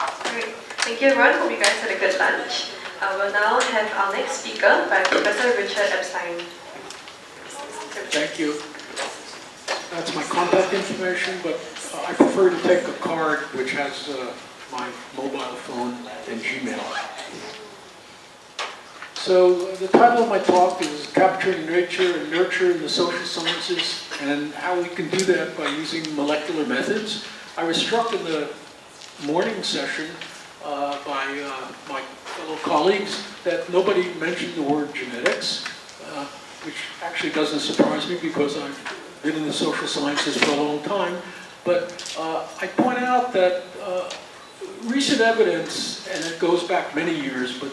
Great. Thank you, everyone. Hope you guys had a good lunch. We'll now have our next speaker by Professor Richard Ebstein. Thank you. That's my contact information, but I prefer to take a card which has my mobile phone and Gmail. So the title of my talk is Capturing Nature and Nurture in the Social Sciences, and how we can do that by using molecular methods. I was struck in the morning session by my fellow colleagues that nobody mentioned the word genetics, which actually doesn't surprise me because I've been in the social sciences for a long time. But I point out that recent evidence, and it goes back many years, but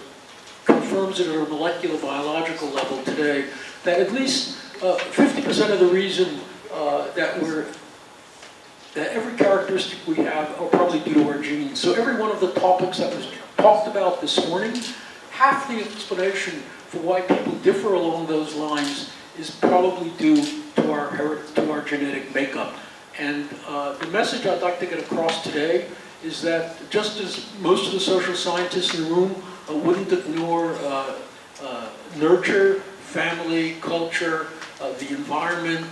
confirms it at a molecular biological level today, that at least 50% of the reason that every characteristic we have are probably due to our genes. So every one of the topics that was talked about this morning, half the explanation for why people differ along those lines is probably due to our genetic makeup. And the message I'd like to get across today is that just as most of the social scientists in the room wouldn't ignore nurture, family, culture, the environment,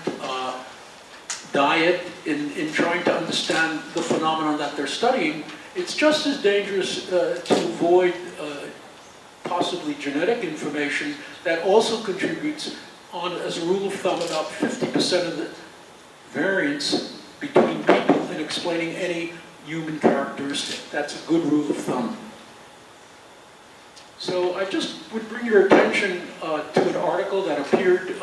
diet in trying to understand the phenomenon that they're studying, it's just as dangerous to avoid possibly genetic information that also contributes on, as a rule of thumb, about 50% of the variance between people in explaining any human characteristic. That's a good rule of thumb. So I just would bring your attention to an article that appeared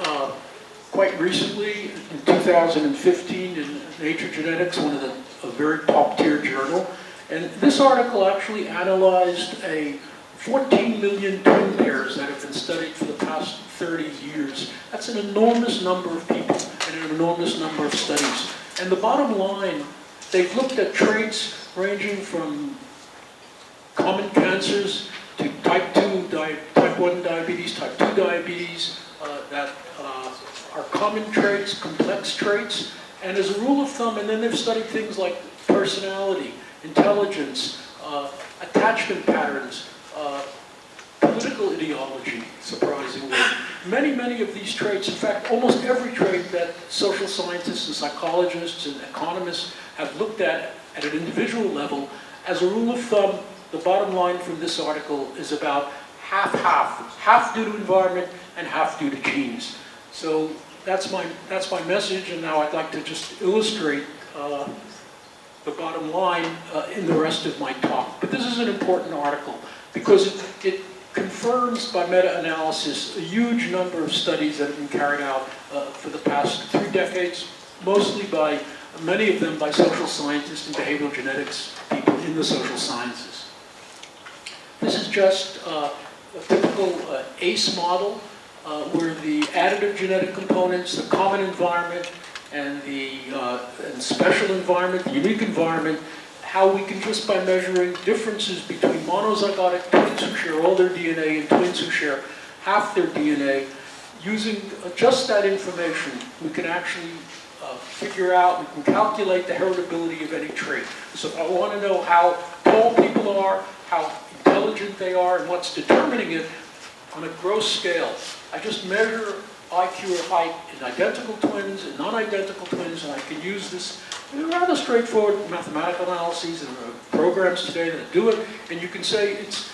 quite recently in 2015 in Nature Genetics, one of a very top-tier journal. And this article actually analyzed 14 million twin pairs that have been studied for the past 30 years. That's an enormous number of people and an enormous number of studies. And the bottom line, they've looked at traits ranging from common cancers to type 1 diabetes, type 2 diabetes, that are common traits, complex traits, and as a rule of thumb, and then they've studied things like personality, intelligence, attachment patterns, political ideology, surprisingly. Many of these traits, in fact, almost every trait that social scientists and psychologists and economists have looked at an individual level, as a rule of thumb, the bottom line from this article is about half due to environment and half due to genes. So that's my message, and now I'd like to just illustrate the bottom line in the rest of my talk. But this is an important article because it confirms by meta-analysis a huge number of studies that have been carried out for the past 3 decades, mostly by many of them by social scientists and behavioral genetics people in the social sciences. This is just a typical ACE model where the additive genetic components, the common environment, and the special environment, the unique environment, how we can just by measuring differences between monozygotic twins who share all their DNA and twins who share half their DNA, using just that information, we can actually figure out, we can calculate the heritability of any trait. So if I want to know how tall people are, how intelligent they are, and what's determining it on a gross scale, I just measure IQ or height in identical twins and non-identical twins, and I can use this rather straightforward mathematical analyses and programs today that do it, and you can say it's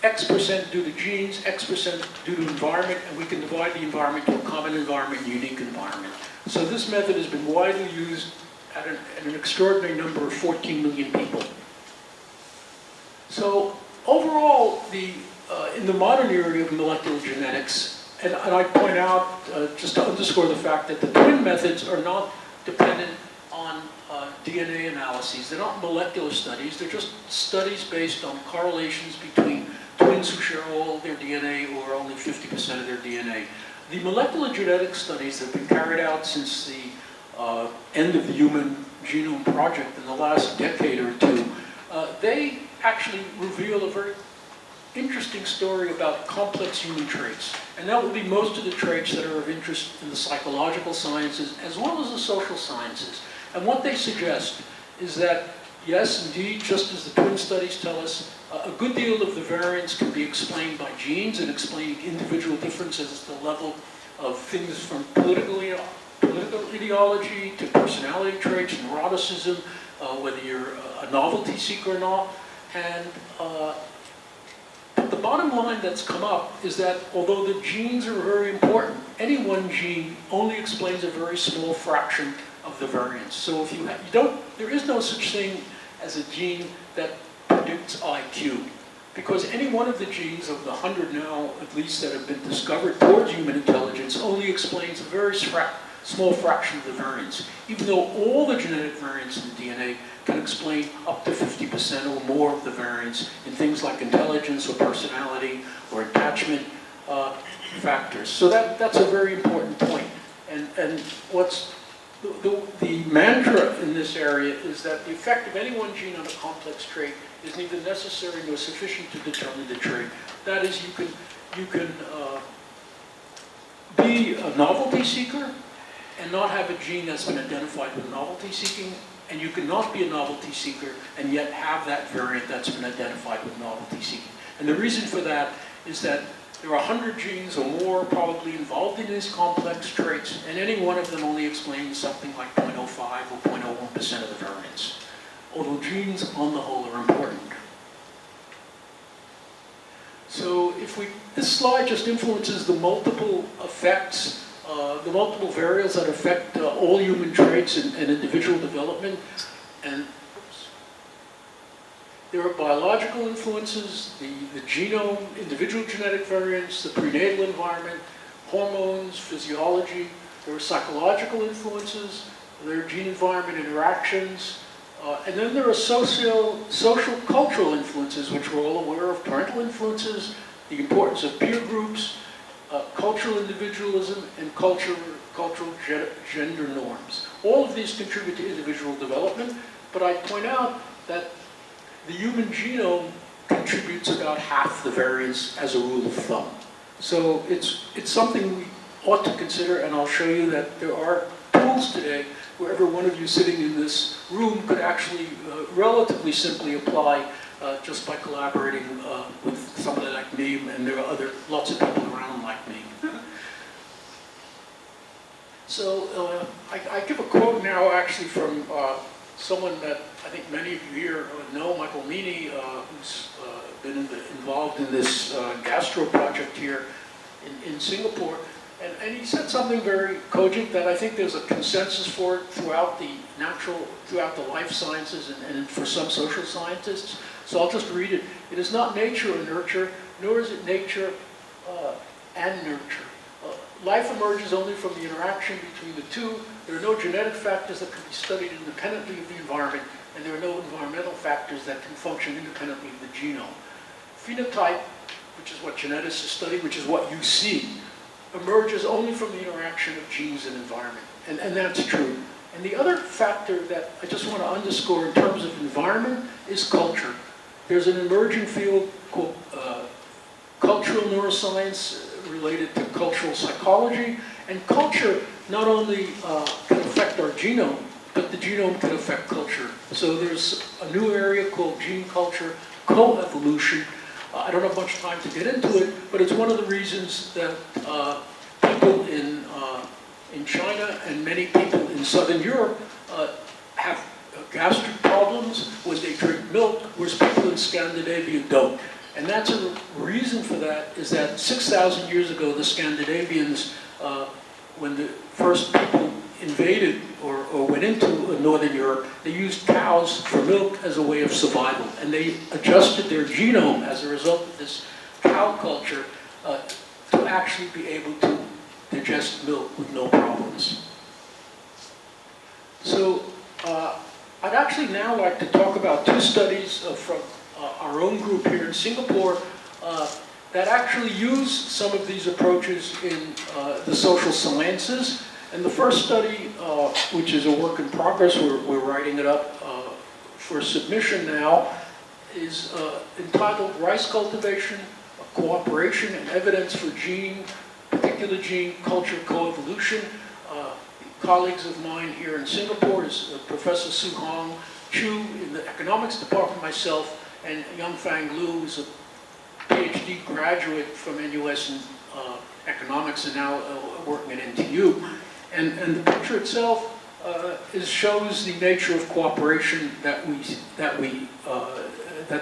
X% due to genes, X% due to environment, and we can divide the environment to a common environment and unique environment. So this method has been widely used at an extraordinary number of 14 million people. So overall, in the modern area of molecular genetics, and I point out, just to underscore the fact that the twin methods are not dependent on DNA analyses. They're not molecular studies. They're just studies based on correlations between twins who share all their DNA or only 50% of their DNA. The molecular genetic studies that have been carried out since the end of the Human Genome Project in the last decade or two, they actually reveal a very interesting story about complex human traits. And that would be most of the traits that are of interest in the psychological sciences as well as the social sciences. And what they suggest is that yes, indeed, just as the twin studies tell us, a good deal of the variance can be explained by genes and explaining individual differences at the level of things from political ideology to personality traits, neuroticism, whether you're a novelty seeker or not. And the bottom line that's come up is that although the genes are very important, any one gene only explains a very small fraction of the variance. So if there is no such thing as a gene that predicts IQ, because any one of the genes of the 100 now, at least, that have been discovered towards human intelligence only explains a very small fraction of the variance, even though all the genetic variants in DNA can explain up to 50% or more of the variance in things like intelligence or personality or attachment factors. So that's a very important point. And what's the mantra in this area is that the effect of any one gene on a complex trait is neither necessary nor sufficient to determine the trait. That is, you can be a novelty seeker and not have a gene that's been identified with novelty seeking, and you cannot be a novelty seeker and yet have that variant that's been identified with novelty seeking. And the reason for that is that there are 100 genes or more probably involved in these complex traits, and any one of them only explains something like 0.05 or 0.01% of the variance, although genes on the whole are important. So this slide just influences the multiple effects, the multiple variables that affect all human traits and individual development. And there are biological influences, the genome, individual genetic variants, the prenatal environment, hormones, physiology. There are psychological influences, there are gene-environment interactions, and then there are social, cultural influences, which we're all aware of, parental influences, the importance of peer groups, cultural individualism, and cultural gender norms. All of these contribute to individual development, but I point out that the human genome contributes about half the variance as a rule of thumb. So it's something we ought to consider, and I'll show you that there are tools today where every one of you sitting in this room could actually relatively simply apply just by collaborating with somebody like me, and there are lots of people around like me. So I give a quote now actually from someone that I think many of you here know, Michael Meany, who's been involved in this gastro project here in Singapore. And he said something very cogent that I think there's a consensus for throughout the life sciences and for some social scientists. So I'll just read it. It is not nature or nurture, nor is it nature and nurture. Life emerges only from the interaction between the two. There are no genetic factors that can be studied independently of the environment, and there are no environmental factors that can function independently of the genome. Phenotype, which is what geneticists study, which is what you see, emerges only from the interaction of genes and environment, and that's true. And the other factor that I just want to underscore in terms of environment is culture. There's an emerging field called cultural neuroscience related to cultural psychology, and culture not only can affect our genome, but the genome can affect culture. So there's a new area called gene culture co-evolution. I don't have much time to get into it, but it's one of the reasons that people in China and many people in Southern Europe have gastric problems when they drink milk, whereas people in Scandinavia don't. And that's a reason for that is that 6,000 years ago, the Scandinavians, when the first people invaded or went into Northern Europe, they used cows for milk as a way of survival. And they adjusted their genome as a result of this cow culture to actually be able to digest milk with no problems. So I'd actually now like to talk about two studies from our own group here in Singapore that actually use some of these approaches in the social sciences. And the first study, which is a work in progress, we're writing it up for submission now, is entitled Rice Cultivation, Cooperation and Evidence for Particular Gene Culture Coevolution. Colleagues of mine here in Singapore is Professor Su Hong, Chu in the economics department, myself, and Yongfang Liu, who's a PhD graduate from NUS in economics and now working at NTU. And the picture itself shows the nature of cooperation that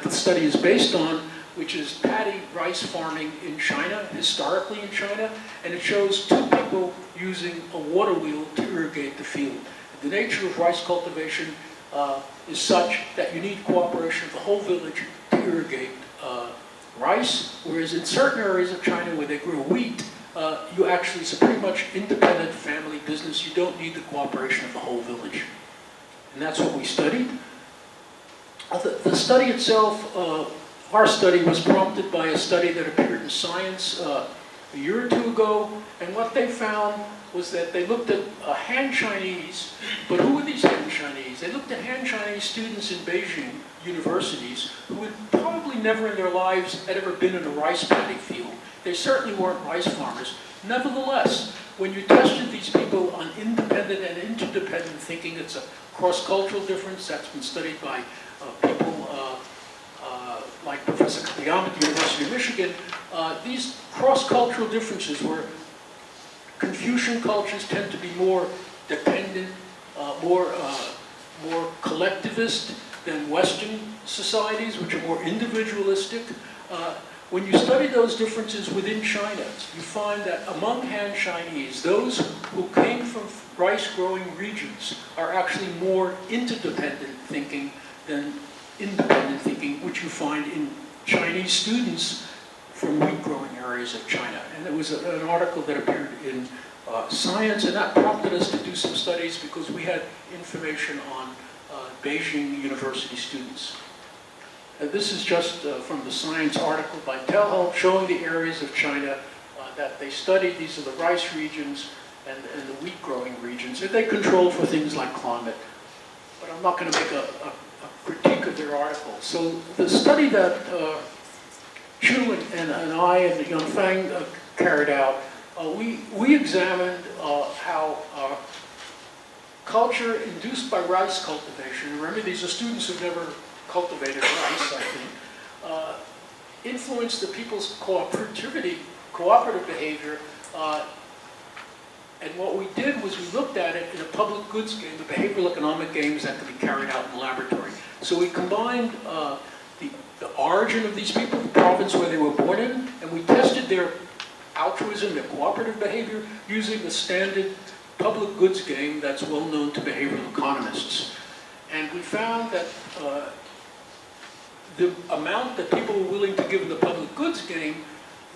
the study is based on, which is paddy rice farming in China, historically in China, and it shows two people using a water wheel to irrigate the field. The nature of rice cultivation is such that you need cooperation of the whole village to irrigate rice, whereas in certain areas of China where they grow wheat, it's a pretty much independent family business. You don't need the cooperation of the whole village. And that's what we studied. The study itself, our study was prompted by a study that appeared in Science a year or two ago, and what they found was that they looked at Han Chinese, but who were these Han Chinese? They looked at Han Chinese students in Beijing universities who had probably never in their lives had ever been in a rice paddy field. They certainly weren't rice farmers. Nevertheless, when you tested these people on independent and interdependent thinking, it's a cross-cultural difference that's been studied by people like Professor Kapayama at the University of Michigan. These cross-cultural differences where Confucian cultures tend to be more dependent, more collectivist than Western societies, which are more individualistic. When you study those differences within China, you find that among Han Chinese, those who came from rice-growing regions are actually more interdependent thinking than independent thinking, which you find in Chinese students from wheat-growing areas of China. And there was an article that appeared in Science, and that prompted us to do some studies because we had information on Beijing University students. This is just from the Science article by Telho showing the areas of China that they studied. These are the rice regions and the wheat-growing regions that they control for things like climate. But I'm not going to make a critique of their article. So the study that Chu and I and Yongfang carried out, we examined how culture induced by rice cultivation, remember these are students who've never cultivated rice, I think, influenced the people's cooperative behavior. And what we did was we looked at it in a public goods game, the behavioral economic games that could be carried out in the laboratory. So we combined the origin of these people, the province where they were born in, and we tested their altruism, their cooperative behavior, using the standard public goods game that's well known to behavioral economists. And we found that the amount that people were willing to give in the public goods game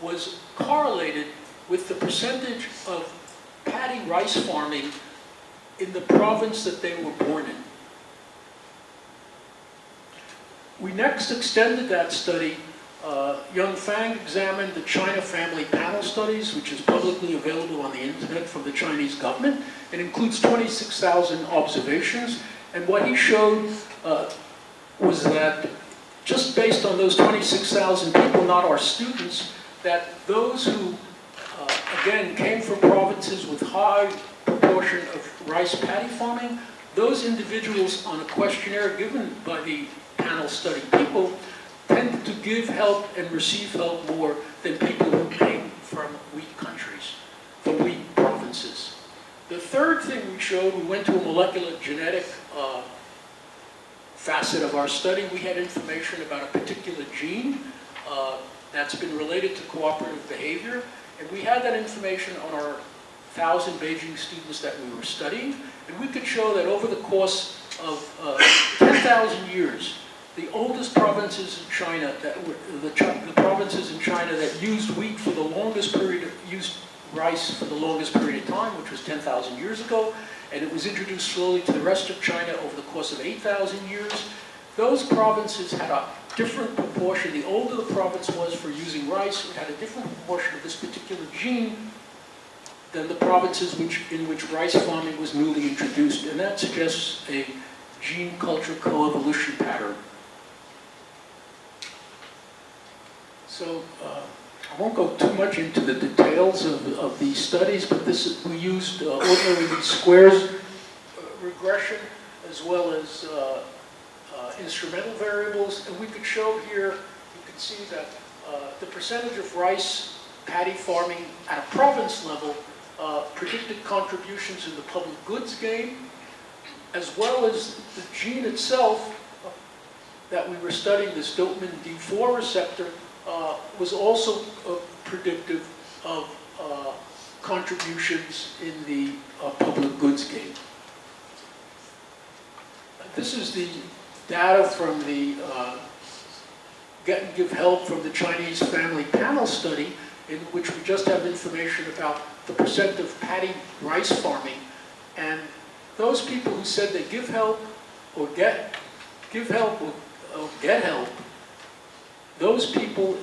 was correlated with the percentage of paddy rice farming in the province that they were born in. We next extended that study. Yongfang examined the China Family Panel Studies, which is publicly available on the internet from the Chinese government. It includes 26,000 observations, and what he showed was that just based on those 26,000 people, not our students, that those who, again, came from provinces with high proportion of rice paddy farming, those individuals on a questionnaire given by the panel study people tended to give help and receive help more than people who came from wheat countries, from wheat provinces. The third thing we showed, we went to a molecular genetic facet of our study. We had information about a particular gene that's been related to cooperative behavior, and we had that information on our 1,000 Beijing students that we were studying, and we could show that over the course of 10,000 years, the oldest provinces in China that were the provinces in China that used wheat for the longest period, used rice for the longest period of time, which was 10,000 years ago, and it was introduced slowly to the rest of China over the course of 8,000 years. Those provinces had a different proportion. The older the province was for using rice, it had a different proportion of this particular gene than the provinces in which rice farming was newly introduced, and that suggests a gene-culture coevolution pattern. So I won't go too much into the details of these studies, but we used ordinary least squares regression as well as instrumental variables, and we could show here, you can see that the percentage of rice paddy farming at a province level predicted contributions in the public goods game, as well as the gene itself that we were studying, this dopamine D4 receptor, was also predictive of contributions in the public goods game. This is the data from the Get and Give Help from the Chinese Family Panel Study, in which we just have information about the percent of paddy rice farming. And those people who said they give help or get help, those people,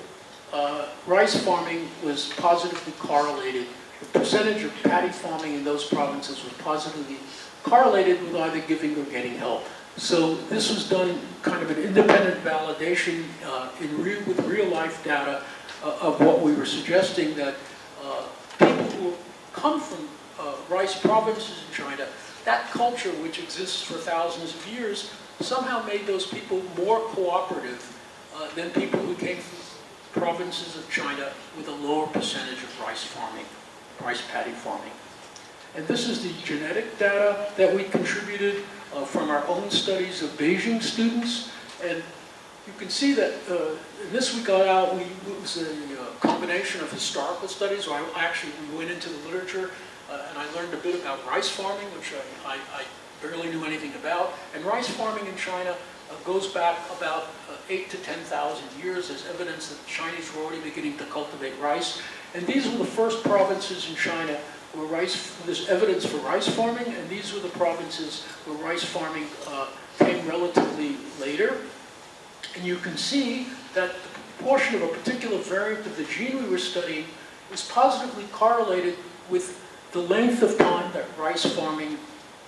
rice farming was positively correlated. The percentage of paddy farming in those provinces was positively correlated with either giving or getting help. So this was done kind of an independent validation with real-life data of what we were suggesting, that people who come from rice provinces in China, that culture which exists for thousands of years, somehow made those people more cooperative than people who came from provinces of China with a lower percentage of rice paddy farming. And this is the genetic data that we contributed from our own studies of Beijing students. And you can see that in this we got out, it was a combination of historical studies, where we went into the literature and I learned a bit about rice farming, which I barely knew anything about. And rice farming in China goes back about 8,000 to 10,000 years. There's evidence that the Chinese were already beginning to cultivate rice. And these were the first provinces in China where there's evidence for rice farming, and these were the provinces where rice farming came relatively later. And you can see that the proportion of a particular variant of the gene we were studying was positively correlated with the length of time that rice farming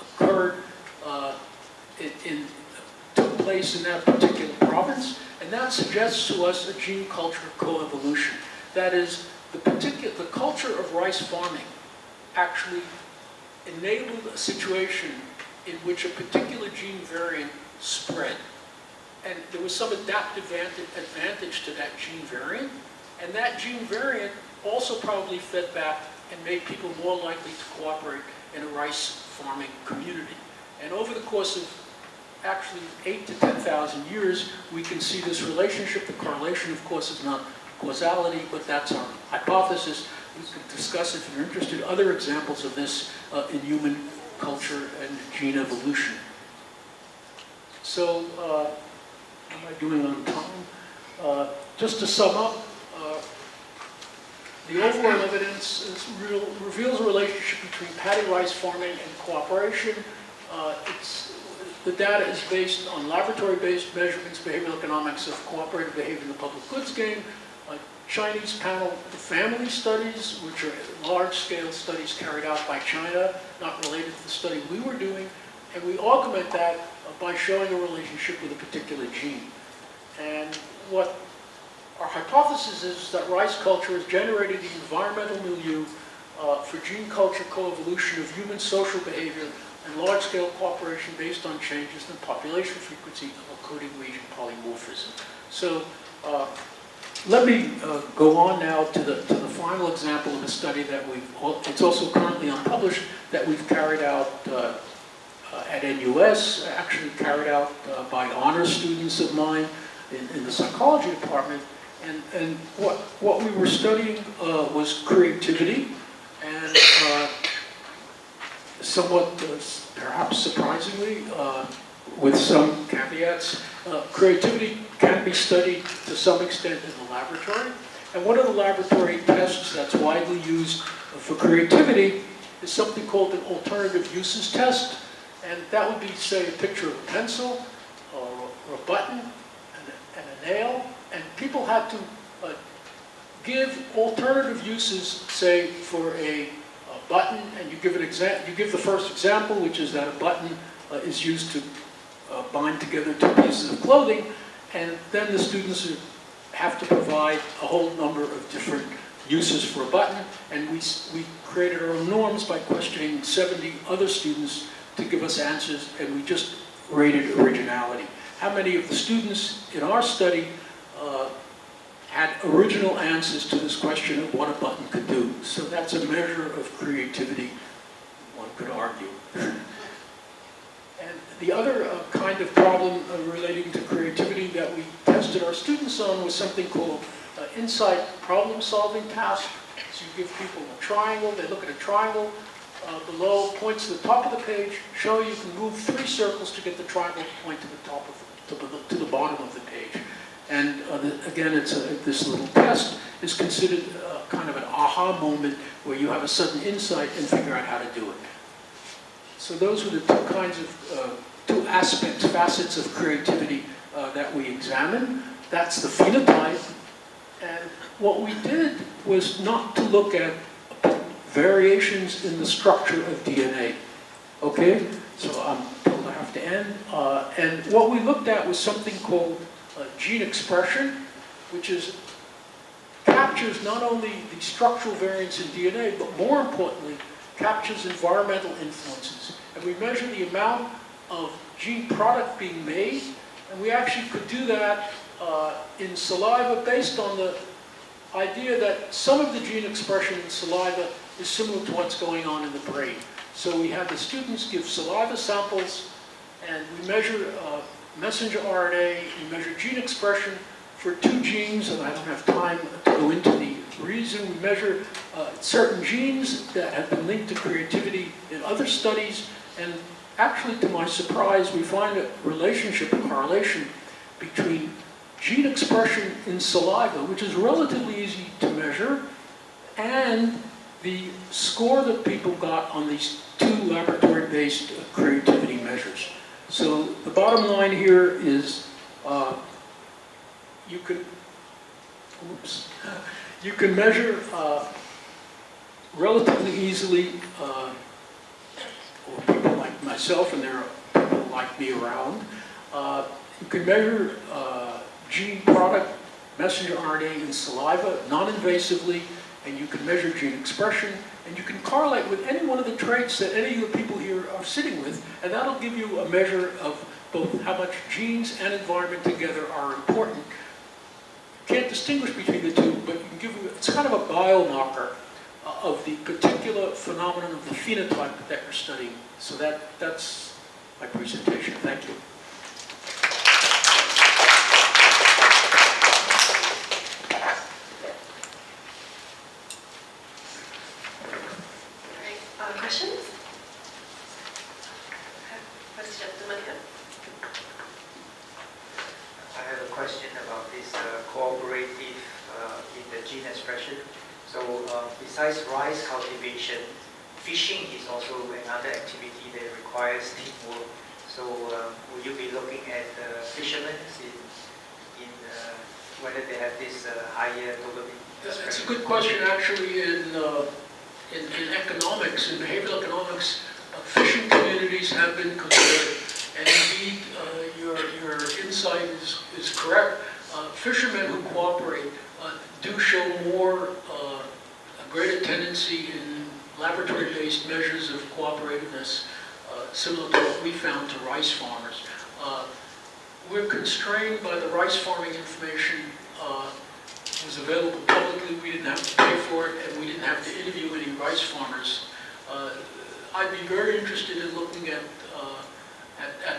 occurred, took place in that particular province. And that suggests to us a gene culture coevolution. That is, the culture of rice farming actually enabled a situation in which a particular gene variant spread. And there was some adaptive advantage to that gene variant, and that gene variant also probably fed back and made people more likely to cooperate in a rice farming community. And over the course of actually 8,000 to 10,000 years, we can see this relationship. The correlation, of course, is not causality, but that's our hypothesis. We can discuss, if you're interested, other examples of this in human culture and gene evolution. So, how am I doing on time? Just to sum up, the overall evidence reveals a relationship between paddy rice farming and cooperation. The data is based on laboratory-based measurements, behavioral economics of cooperative behavior in the public goods game. Chinese panel family studies, which are large-scale studies carried out by China, not related to the study we were doing, and we augment that by showing a relationship with a particular gene. And what our hypothesis is that rice culture has generated the environmental milieu for gene culture coevolution of human social behavior and large-scale cooperation based on changes in population frequency, including region polymorphism. So let me go on now to the final example of a study that it's also currently unpublished, that we've carried out at NUS, actually carried out by honors students of mine in the psychology department. And what we were studying was creativity, and somewhat, perhaps surprisingly, with some caveats, creativity can be studied to some extent in the laboratory. And one of the laboratory tests that's widely used for creativity is something called an alternative uses test. And that would be, say, a picture of a pencil or a button and a nail. And people had to give alternative uses, say, for a button, and you give the first example, which is that a button is used to bind together two pieces of clothing, and then the students have to provide a whole number of different uses for a button, and we created our own norms by questioning 70 other students to give us answers, and we just rated originality. how many of the students in our study had original answers to this question of what a button could do. So that's a measure of creativity, one could argue. And the other kind of problem relating to creativity that we tested our students on was something called insight problem-solving task. So you give people a triangle, they look at a triangle below, points to the top of the page, show you can move 3 circles to get the triangle to point to the top of to the bottom of the page. And again, this little test is considered kind of an aha moment where you have a sudden insight and figure out how to do it. So those were the two kinds of, two aspects, facets of creativity that we examined. That's the phenotype. And what we did was not to look at variations in the structure of DNA. Okay? So I'm told I have to end. And what we looked at was something called gene expression, which captures not only the structural variants in DNA, but more importantly, captures environmental influences. And we measure the amount of gene product being made, and we actually could do that in saliva based on the idea that some of the gene expression in saliva is similar to what's going on in the brain. So we had the students give saliva samples, and we measure messenger RNA, we measure gene expression for 2 genes, and I don't have time to go into the reason. We measure certain genes that have been linked to creativity in other studies, and actually, to my surprise, we find a relationship, a correlation between gene expression in saliva, which is relatively easy to measure, and the score that people got on these 2 laboratory-based creativity measures. So the bottom line here is you can measure relatively easily, or people like myself, and there are people like me around, you can measure gene product, messenger RNA in saliva non-invasively, and you can measure gene expression, and you can correlate with any one of the traits that any of the people here are sitting with, and that'll give you a measure of both how much genes and environment together are important. You can't distinguish between the two, but you can give you, it's kind of a biomarker of the particular phenomenon of the phenotype that you're studying. So that's my presentation. Thank you. Questions? First gentleman here. I have a question about this cooperative in the gene expression. So besides rice cultivation, fishing is also another activity that requires teamwork. So will you be looking at fishermen in whether they have this higher dopamine expression? That's a good question. Actually, in economics, in behavioral economics, fishing communities have been considered, and indeed your insight is correct. Fishermen who cooperate do show a greater tendency in laboratory-based measures of cooperativeness, similar to what we found to rice farmers. We're constrained by the rice farming information was available publicly. We didn't have to pay for it, and we didn't have to interview any rice farmers. I'd be very interested in looking at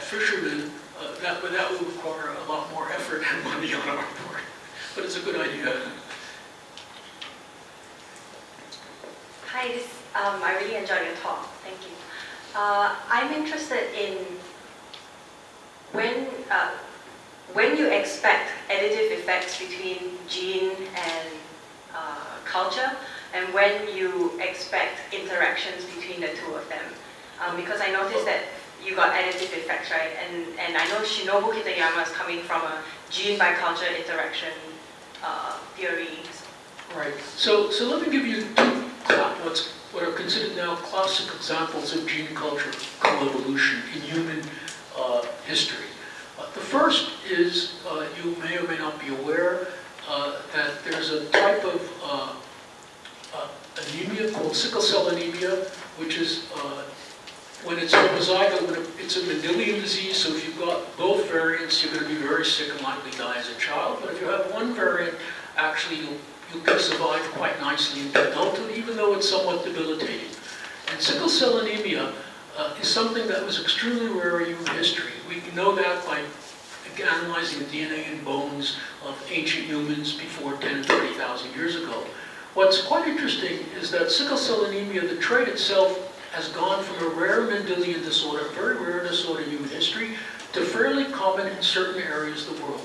fishermen. That would require a lot more effort and money on our part, but it's a good idea. Hi, I really enjoyed your talk. Thank you. I'm interested in when you expect additive effects between gene and culture, and when you expect interactions between the 2 of them. Because I noticed that you got additive effects, right? And I know Shinobu Kitayama is coming from a gene by culture interaction theory. Right. So let me give you 2 what are considered now classic examples of gene culture coevolution in human history. The first is, you may or may not be aware, that there's a type of anemia called Sickle-Cell Anemia, which is when it's homozygote, it's a Mendelian disease, so if you've got both variants, you're going to be very sick and likely die as a child. But if you have one variant, actually you can survive quite nicely into adulthood, even though it's somewhat debilitating. And sickle cell anemia is something that was extremely rare in human history. We know that by analyzing the DNA and bones of ancient humans before 10 and 20,000 years ago. What's quite interesting is that sickle cell anemia, the trait itself, has gone from a rare Mendelian disorder, a very rare disorder in human history, to fairly common in certain areas of the world.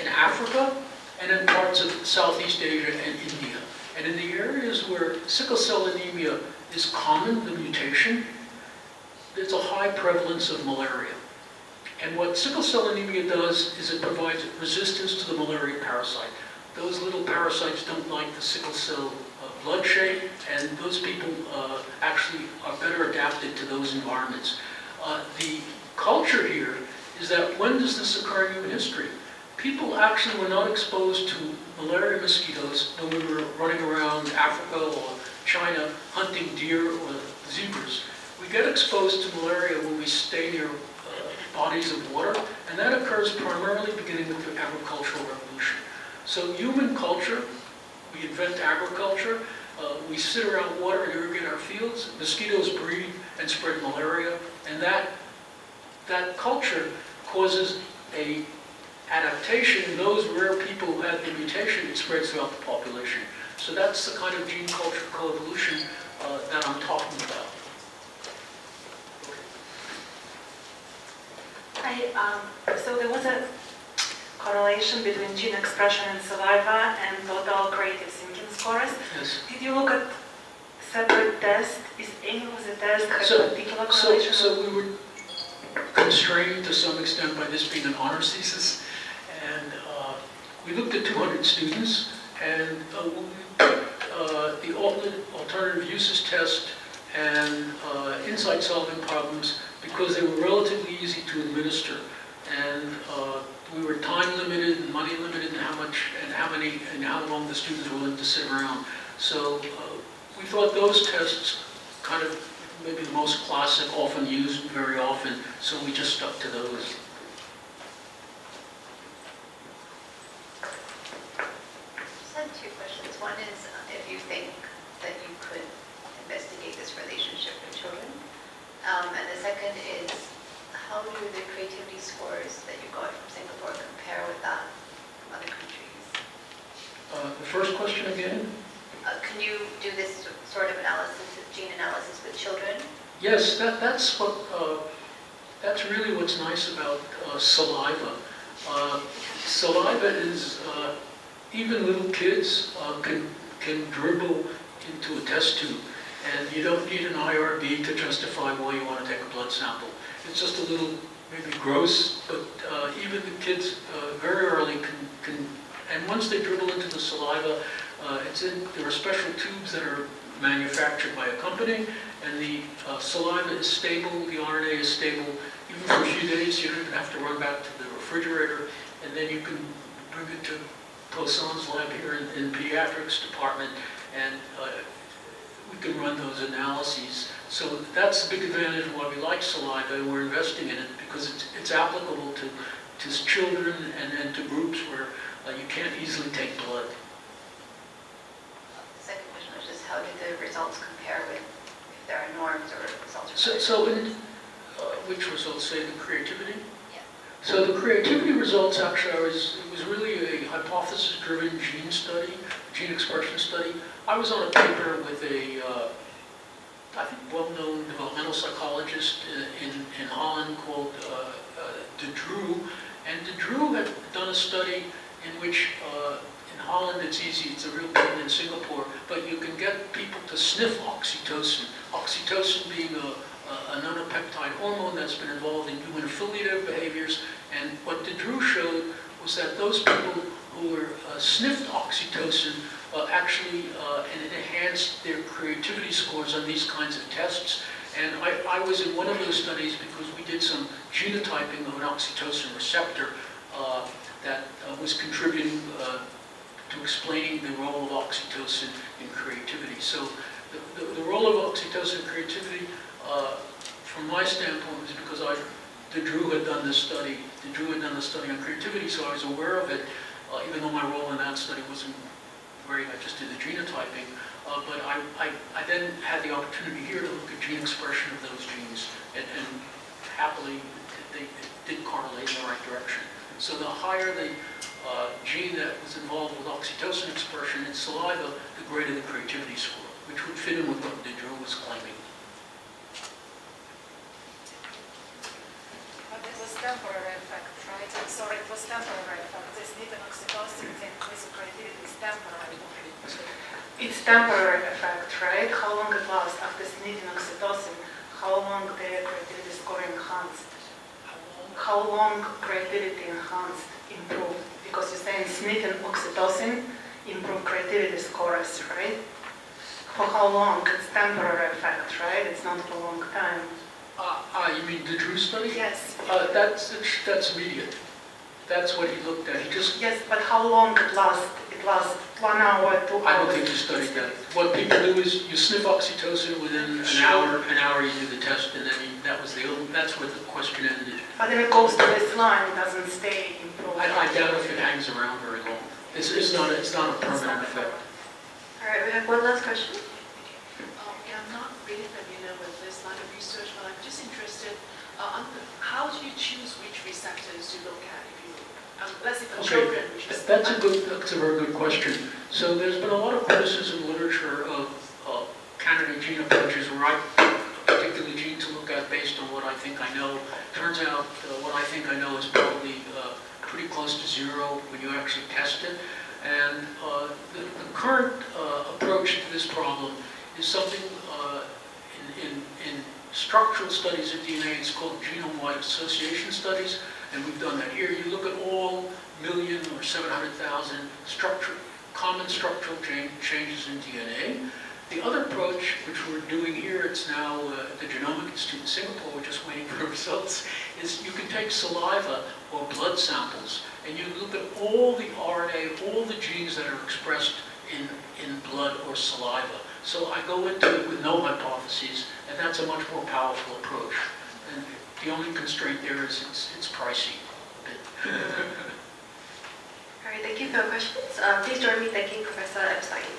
In Africa and in parts of Southeast Asia and India. And in the areas where sickle cell anemia is common, the mutation, there's a high prevalence of malaria. And what sickle cell anemia does is it provides resistance to the malaria parasite. Those little parasites don't like the sickle cell blood shape, and those people actually are better adapted to those environments. The culture here is that when does this occur in human history? People actually were not exposed to malaria mosquitoes when we were running around Africa or China hunting deer or zebras. We get exposed to malaria when we stay near bodies of water, and that occurs primarily beginning with the agricultural revolution. So human culture, we invent agriculture, we sit around water and irrigate our fields, mosquitoes breed and spread malaria, and that culture causes a adaptation in those rare people who have the mutation, it spreads throughout the population. So that's the kind of gene culture coevolution that I'm talking about. So there was a correlation between gene expression in saliva and total creative thinking scores. Yes. Did you look at separate tests? Is any of the tests have a particular correlation? So we were constrained to some extent by this being an honors thesis, and we looked at 200 students, and the alternative uses test and insight solving problems, because they were relatively easy to administer, and we were time limited and money limited in how long the students were willing to sit around. So we thought those tests kind of maybe the most classic, often used very often, so we just stuck to those. I have two questions. One is if you think that you could investigate this relationship with children. And the second is, how do the creativity scores that you got from Singapore compare with that from other countries? The first question again? Can you do this sort of analysis, gene analysis with children? Yes, that's really what's nice about saliva. Saliva is, even little kids can dribble into a test tube, and you don't need an IRB to justify why you want to take a blood sample. It's just a little, maybe gross, but even the kids very early can, and once they dribble into the saliva, there are special tubes that are manufactured by a company, and the saliva is stable, the RNA is stable, even for a few days. You don't even have to run back to the refrigerator, and then you can bring it to Poisson's lab here in the pediatrics department, and we can run those analyses. So that's the big advantage of why we like saliva, and we're investing in it, because it's applicable to children and to groups where you can't easily take blood. The second question was just how did the results compare with if there are norms or results? So in which results, say the creativity? Yeah. So the creativity results actually it was really a hypothesis-driven gene study, gene expression study. I was on a paper with a, I think, well-known developmental psychologist in Holland called De Drew, and De Drew had done a study in which in Holland it's easy, it's a real problem in Singapore, but you can get people to sniff oxytocin. Oxytocin being a nonapeptide hormone that's been involved in human affiliative behaviors, and what De Drew showed was that those people who were sniffed oxytocin actually and it enhanced their creativity scores on these kinds of tests. And I was in one of those studies because we did some genotyping of an oxytocin receptor that was contributing to explaining the role of oxytocin in creativity. So the role of oxytocin in creativity from my standpoint, was because Drew had done this study. Drew had done the study on creativity, so I was aware of it, even though my role in that study wasn't very much just in the genotyping. But I then had the opportunity here to look at gene expression of those genes, and happily they did correlate in the right direction. So the higher the gene that was involved with oxytocin expression in saliva, the greater the creativity score, which would fit in with what Drew was claiming. But it was temporary effect, right? I'm sorry, it was temporary effect. This needing oxytocin thing with creativity is temporary. It's temporary effect, right? How long it lasts after sneezing oxytocin? How long the creativity score enhanced? How long creativity enhanced, improved? Because you're saying sneezing oxytocin improve creativity scores, right? For how long? It's temporary effect, right? It's not for a long time. You mean the Drew study? Yes. That's immediate. That's what he looked at. He just. Yes, but how long it lasts? It lasts 1 hour, 2 hours? I don't think he studied that. What people do is you sniff oxytocin within an hour you do the test, and then that's where the question ended. But then it goes to this line, it doesn't stay improved. I doubt if it hangs around very long. It's not a permanent effect. All right, we have one last question. Yeah, I'm not really familiar with this line of research, but I'm just interested, how do you choose which receptors to look at? If you, let's say for children, which is... That's a very good question. So there's been a lot of criticism in literature of candidate gene approaches where I pick a particular gene to look at based on what I think I know. Turns out what I think I know is probably pretty close to zero when you actually test it. And the current approach to this problem is something in structural studies of DNA, it's called genome-wide association studies, and we've done that here. You look at all 1,000,000 or 700,000 common structural changes in DNA. The other approach, which we're doing here, it's now at the Genomic Institute in Singapore, we're just waiting for results, is you can take saliva or blood samples and you look at all the RNA, all the genes that are expressed in blood or saliva. So I go into it with no hypotheses, and that's a much more powerful approach. And the only constraint there is it's pricey. All right, thank you for your questions. Please join me thanking Professor Ebstein.